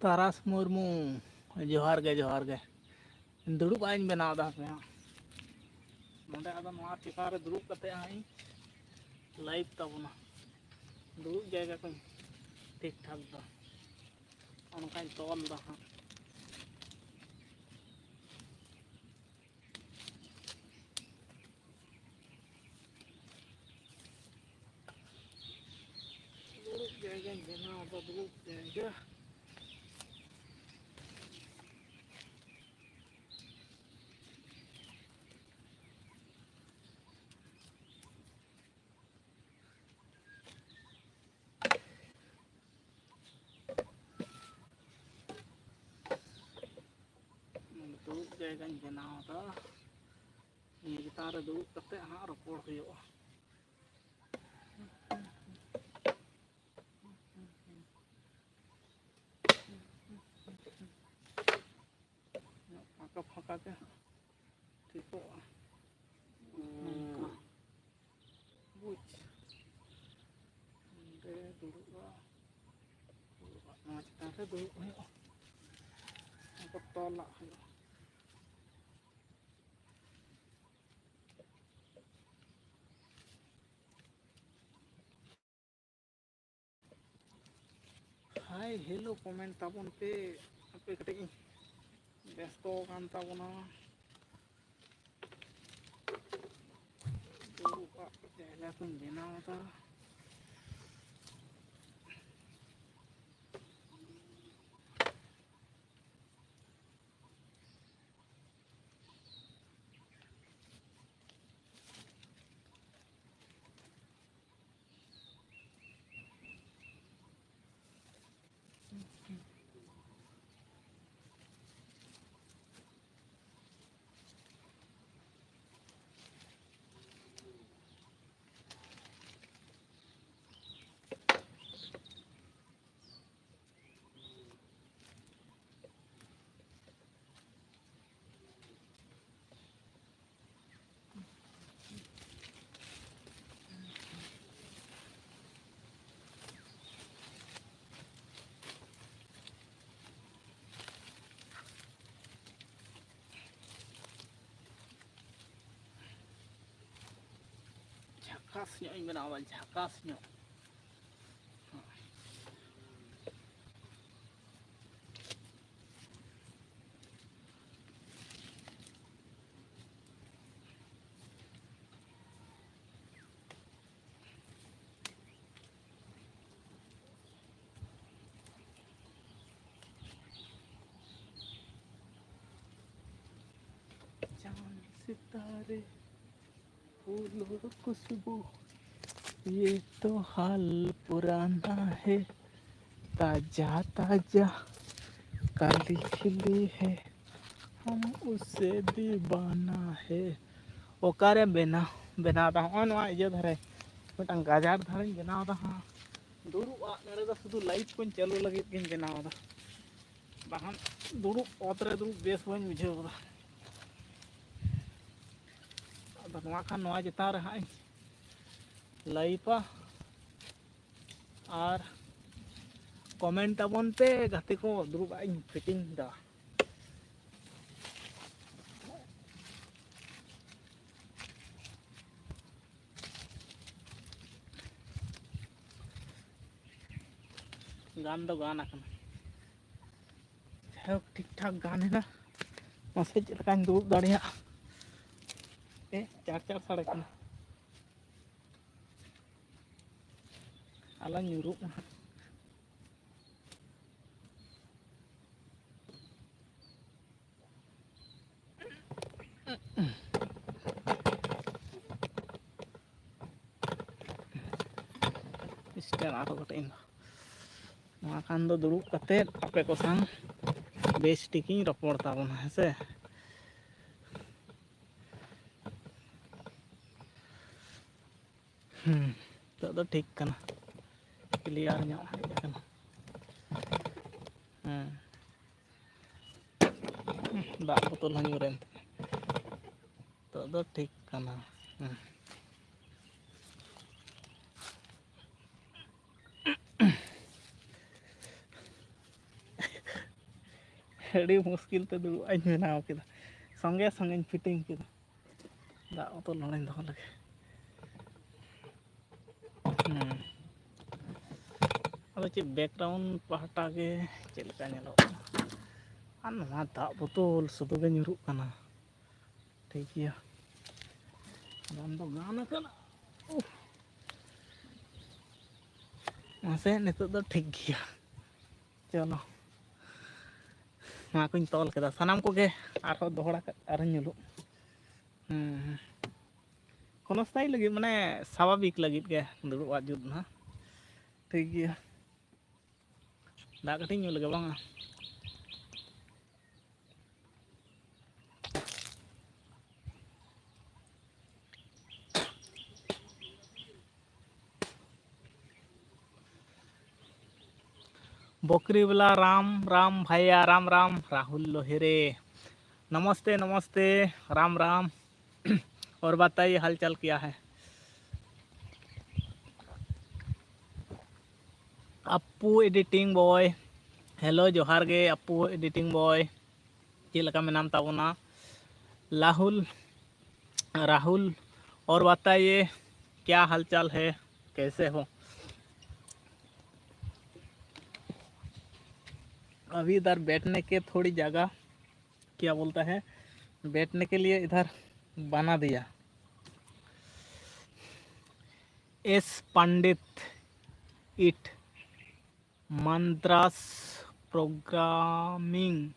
तारास मुर्मू जोहार गे दुड़ुब आइन बनाव दा पे नोंडे आदो नोआ चिता रे दुड़ुब कते हाई लाइव तबना दुड़ुब जायगा को ठीक ठाक दा अनकाई तोल दा हां दुड़ुब जायगा बनाव दा दुड़ुब जायगा दुड़ुब जायगा बनाव दा ये चिता रे दुड़ुब कते हां रपोड़ हुयो फाका फाका के ठीक हो बुझ दे दुड़ुबा नोआ चिता रे दुड़ुब हुयो को तोला हुयो हाय हेलो कमेंट ताबन पे आपे कटे व्यस्त कान ताबना दुड़ुबा जायगा को बनाव दा झकास ᱧᱚᱜ ᱤᱧ ᱵᱮᱱᱟᱣᱟ झकास ᱧᱚᱜ चांद सितारे फूलों खुशबू ये तो हाल पुराना है ताजा ताजा काली खिली है हम उससे दीवाना है ओकारे बनाव दा हो नोआ इया धरे मिटन गाजार धारे बनाव दा हां दुड़ुब नड़े दा शुधु लाइट को चालू लगे किन बनाव दा बाहन दुड़ुब ओतरे दुड़ुब बेस बन बुझाव दा अदो नोआ खान नोआ चिता रे हाई लाइपा और कमेंट ताबन पे गाते को दुड़ुब आइन फिटिंग दा गान दो गान आकन ठीक ठाक गान है ना मसे चलकान दुड़ुब दाड़िया ए चार चार साड़े कन आला nyurup Istilah aku katain makan do dulu kate ape ko sang base ticking rapor tabon hese तो ठीक करना क्लियर ᱧᱚᱜ ᱦᱮᱡ ᱟᱠᱟᱱᱟ दाग बोतल हूँ ᱧᱩᱨᱮᱱ तो ठीक करना अड़ी मुश्किल ते दुड़ुब आइन बनाव केदा संगे संगे फिटिंग केदा दा तो लड़ाई दो लगे अब चे बैकग्राउंड पहाटा के चलका दा बोतल सुधु गे nyuruk kana ठीक गया दाम दो गाना kana मासे नितो दो ठीक गया चलो मा कोई तोल केदा सानाम को गे आरो दोहड़ा आरो nyulu कोनो स्थाई लगी माने स्वाभाविक लगी गे दुड़ुब जुद ना ठीक गया दा कटी nyulu लगे बांगा बकरी वाला राम राम भैया राम राम राहुल लोहिरे नमस्ते नमस्ते राम राम और बताइए हालचाल क्या है अपू एडिटिंग बॉय हेलो जोहार गे अपू एडिटिंग बॉय चेलका में नाम ताबोना राहुल राहुल और बताइए क्या हालचाल है कैसे हो अभी इधर बैठने के थोड़ी जगह क्या बोलता है बैठने के लिए इधर बना दिया एस पंडित इट मंद्रास प्रोग्रामिंग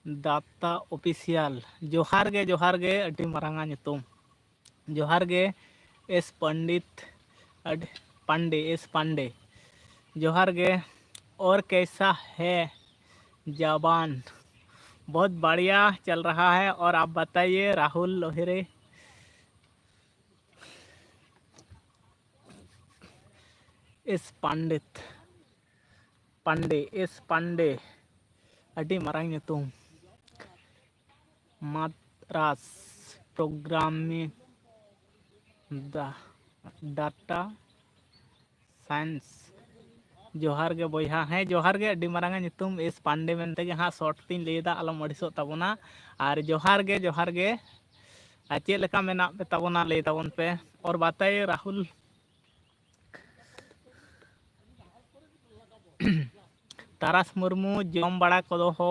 डाटा ऑफिशियल जोहार गे अडी मरांगा नितुम जोहार गे एस पंडित पांडे एस पांडे जोहार गे और कैसा है जबान बहुत बढ़िया चल रहा है और आप बताइए राहुल लोहिरे एस पंडित पांडे एस पांडे अडी मरांग नितुम मद्रास प्रोग्रामिंग डाटा साइंस जोहार गे बोहा हैं जोहार गे अडी मारांगा नितुम एस पांडे मेनते हाँ शॉर्ट तीन लेदा आलम अड़िसो ताबोना और जोहार गे चेक लेका मेना पे ताबोना ले ताबोन पे और बताइए राहुल तारास मुर्मू जम बड़ा कदो हो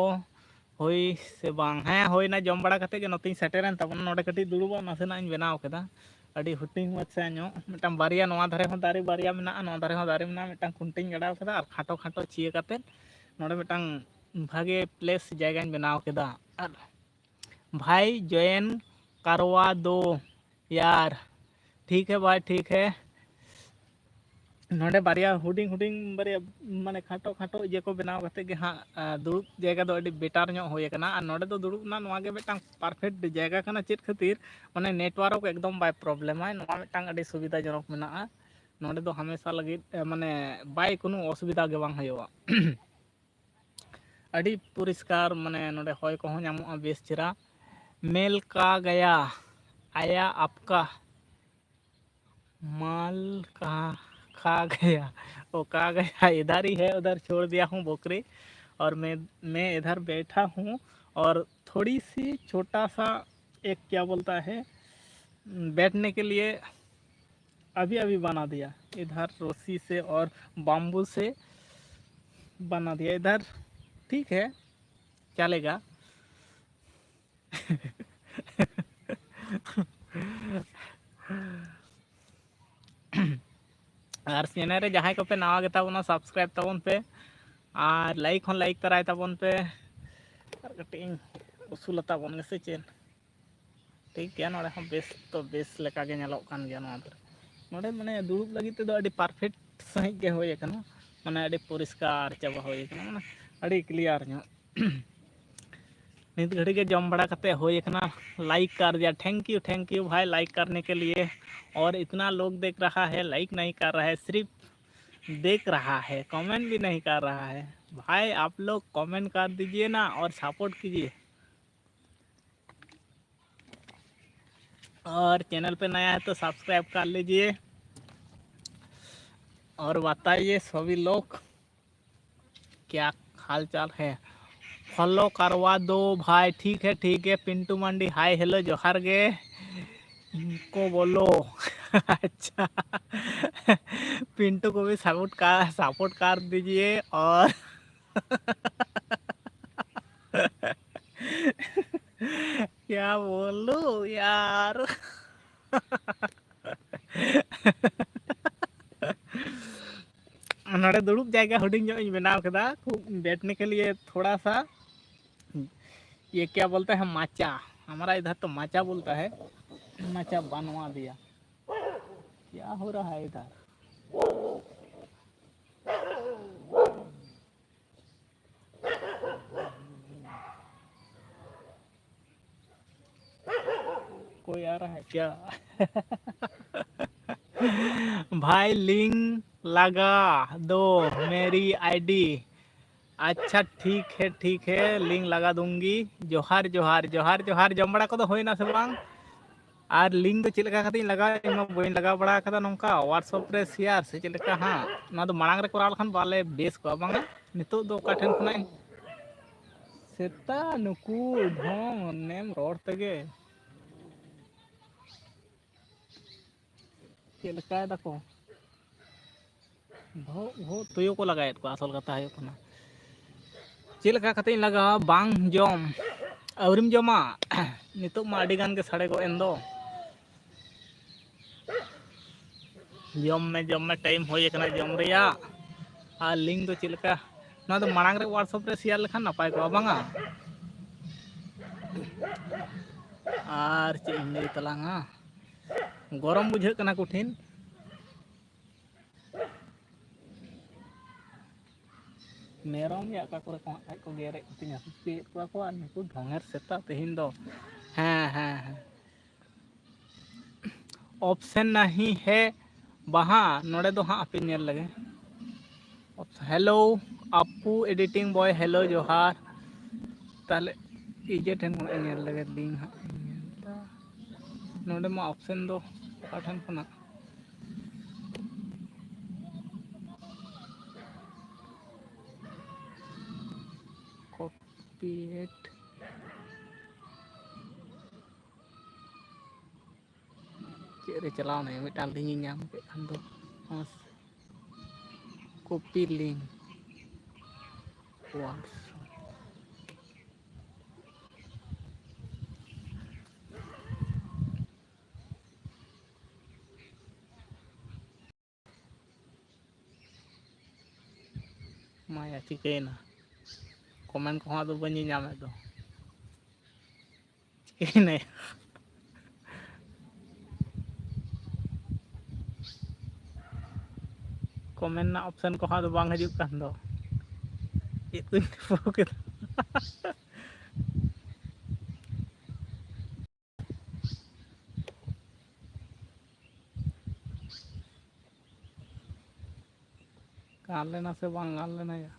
होई से बांग हैं होइना जम बड़ा कते गे नोतिन सेटेरन ताबोना नोडे कटी दुड़ुबा नासेना इन बनाव केदा अड़ी हुटिंग मच्छा नो मिटन बारिया नोआ धारे हो दारे बारिया मेना नोआ धारे हो दारे मेना मिटन कुंटिंग गड़ाव केदा और खाटो खाटो चिए काते नोडे मिटन भागे प्लेस जगह बनाव केदा और भाई जॉइन करवा दो यार ठीक है भाई ठीक है नोडे बारिया हुडिंग हुडिंग बारिया माने खाटो खाटो ये को बनाव करते गे हाँ दुड़ुब जगह दो अड़ी बेटार नो होय कना और नोडे दो दुड़ुब ना नोआ गे मिटन परफेक्ट जगह कना चेत खातिर माने नेटवर्क एकदम बाय प्रॉब्लम है नोआ मिटन अड़ी सुविधा जनक मेना नोडे दो हमेशा लगी माने बाय कोनो असुविधा गे बांग हयोआ अड़ी परिष्कार माने नोडे होय को नामो बेस चेरा मेल का गया आया आपका माल का खा गया वो खा गया इधर ही है उधर छोड़ दिया हूँ बकरी और मैं इधर बैठा हूँ और थोड़ी सी छोटा सा एक क्या बोलता है बैठने के लिए अभी अभी बना दिया इधर रस्सी से और बाम्बू से बना दिया इधर ठीक है चलेगा और चैनल रे जहाँ को पे नवा गे ताबोना सब्सक्राइब ताबोन पे और लाइक हन लाइक तराय ताबोन पे और कटिंग उसूल ताबोन से चेन ठीक गया नोडे हम बेस तो बेस लेका गे नेलोक कान गया नोडे माने दुड़ुब लगी ते दो अडी परफेक्ट सही गे होय कना माने अडी परिष्कार चाबा होय कना माने अडी क्लियर नो नित घड़ी के जम बड़ा करते होय कना लाइक कर दिया थैंक यू भाई लाइक करने के लिए और इतना लोग देख रहा है लाइक नहीं कर रहा है सिर्फ देख रहा है कमेंट भी नहीं कर रहा है भाई आप लोग कमेंट कर दीजिए ना और सपोर्ट कीजिए और चैनल पे नया है तो सब्सक्राइब कर लीजिए और बताइए सभी लोग क्या हाल चाल है फॉलो करवा दो भाई। ठीक है पिंटू मंडी, हाय हेलो जोहार गे को बोलो। अच्छा पिंटू को भी सपोर्ट कर दीजिए। और क्या बोलूं यार। नोड़े दुड़ुब जाएगा हुडिंग जो बनाव कदा बैठने के लिए थोड़ा सा। ये क्या बोलते हैं माचा, हमारा इधर तो माचा बोलता है। माचा बनवा दिया। क्या हो रहा है इधर। कोई आ रहा है क्या। भाई लिंक लगा दो मेरी आईडी। अच्छा ठीक है लिंक लगा दूंगी। जोहार जोहार जोहार जोहार जम बड़ा को तो होई ना से बांग। और लिंक तो चेक लगा बी लगा बड़ा नौका व्हाट्सएप रे शेयर से चेक हाँ ना तो मांग रे करा लखान बाले बेस को बांगा नितो दो का ठेन खना सेता नुकु ढोंग नेम रोड तेगे चेक दाको भो तुयो को लगाए को असल कथा है कना चेक लगा बांग जम आवरिम जमा नितो मा अडी गान के साड़े को एन दो जम में टाइम हो जम रिया। और लिंक तो चेका ना तो मांग रे व्हाट्सएप रे शेयर लेखान नपाय को बांगा। और चेक तलांगा गरम बुझे कना कुठिन मेरम या का करे को गेरे तिना पे को निकु ढोंगर सेता तेहिन दो। हाँ ऑप्शन नहीं है वहाँ नोड़े दो हाँ पे नेल लगे। हेलो अपू एडिटिंग बॉय हेलो जोहार ताले इजे ठेन को नेल लगे लिंक हाँ नोड़े मा ऑप्शन दो काठन खना कॉपीएट चेरे चलाओ नहीं मिटाल लिंक नाम के खान दो कॉपी लिंक व्हाट्सएप माया चिकेना कमेंट को हाँ तो बनी नाम है तो चिकेने कमेंट ना ऑप्शन को हाँ तो बांग हजू कान दो itu fokus गान लेना से बांग गान लेना या